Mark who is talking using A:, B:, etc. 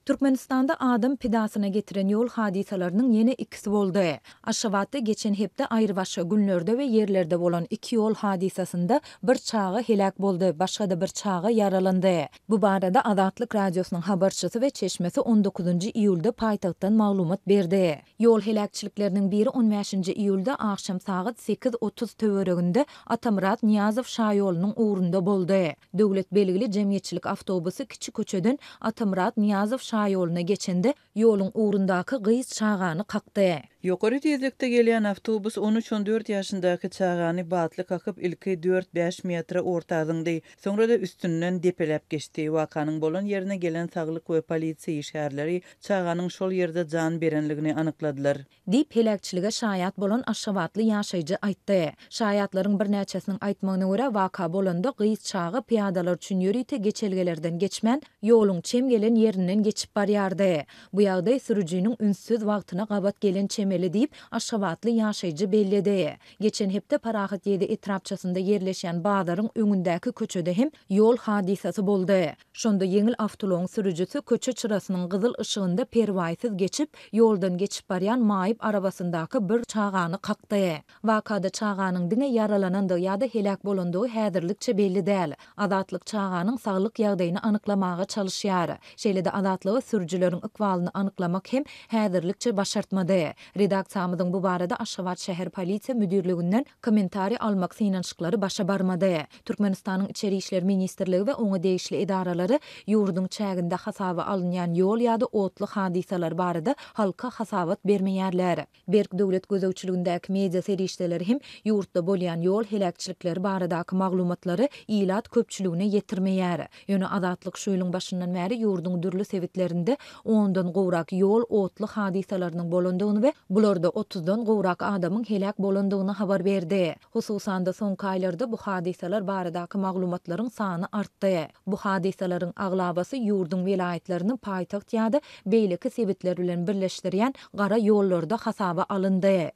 A: Türkmenistanda adam pidasyna getiren yol hadisalarynyň ýene ikisi boldy. Aşgabatda geçen hepde aýrybaşga günlerde we ýerlerde bolan iki yol hadisasynda bir çagy helak boldy, başga da bir çagy yaralandy. Bu barada Azatlyk radiosynyň habarçysy we çeşmesi 19-njy iýulda paýtagtdan maglumat berdi. Yol helakçylyklarynyň biri 15-nji iýulda akşam saat 8:30 töwereginde Atamurat Niyazow şaýolunyň ugrunda boldy. Döwlet belgili jemgyýetçilik awtobusu Kiçi köçeden Atamurat Niyazow şaýoluna geçende ýoluň ugrundaky gys çagany kakdy.
B: Ýokary tezlikde gelýän awtobus 13-14 ýaşyndaky çagany batly kakyp ilki 4-5 metre ortadyndy. Soňra da üstünden depelep geçdi. Wakanyň bolan ýerine gelen saglyk we polisiýa işgärleri çaganyň şol ýerde jan berenligini anykladylar.
A: Dip helakçylyga şaýat bolan Aşgabatly ýaşaýjy aýtdy. Şaýatlaryň bir näçesiniň aýtmagyna görä waka bolanda gys çagy piýadalar üçin ýörite geçelgelerden geçmän ýoluň çem gelen ýerinden geçip barýardy. Bu ýagdaý sürüjiniň ünsüz wagtyna gabat gelen çemeli diýip Aşgabatly ýaşaýjy bellidi. Geçen hepde Parahat ýedi etrapçasynda ýerleşýän bazaryň öňündäki köçede hem ýol hadisasy boldy. Şonda ýeňil awtoloň sürüjisi köçe çyrasynyň gyzyl ışığında perwaýsyz geçip ýoldan geçip barýan maýyp arabasyndaky bir çagany kakdy. Wakada çaganyň diňe yaralanandy ýa-da helak bolandygy häzirlikçe belli däl. Azatlyk çaganyň saglyk ýagdaýyny anyklamaga çalışýar. Şeýle-de azatlygy sürüjileriň ykbalyny anyklamak hem häzirlikçe başartmady. Redaksiýamyzyň bu barada Aşgabat şäher polisiýa müdirliginden kommentari almak synançyklary başa barmady. Türkmenistanyň içeri işler ministrligi we oňa degişli edaralary ýurduň çäginde hasaba alynýan ýol ýa-da otly hadisalar barada halka hasabat bermeýärler. Berk döwlet gözegçiligindäki media serişdeleri hem ýurtda bolýan ýol helakçylykları baradaky maglumatlary ilat köpçüligine ýetirmeýär. Ýöne azatlyk şu ýylyň başyndan bäri ýurduň dürli sebitlerinde 10-dan gowrak ýol otly hadisalarynyň bolandygyny we bularda 30-dan gowrak adamyň helak bolandygyny habar berdi. Hususan da soňky aýlarda bu hadisalar baradaky maglumatlaryň sany artdy. Bu hadisalaryň aglabasy ýurduň welaýetlerini paýtagt ýa-da beýleki sebitler bilen birleşdirýän gara ýollarda hasaba alyndy.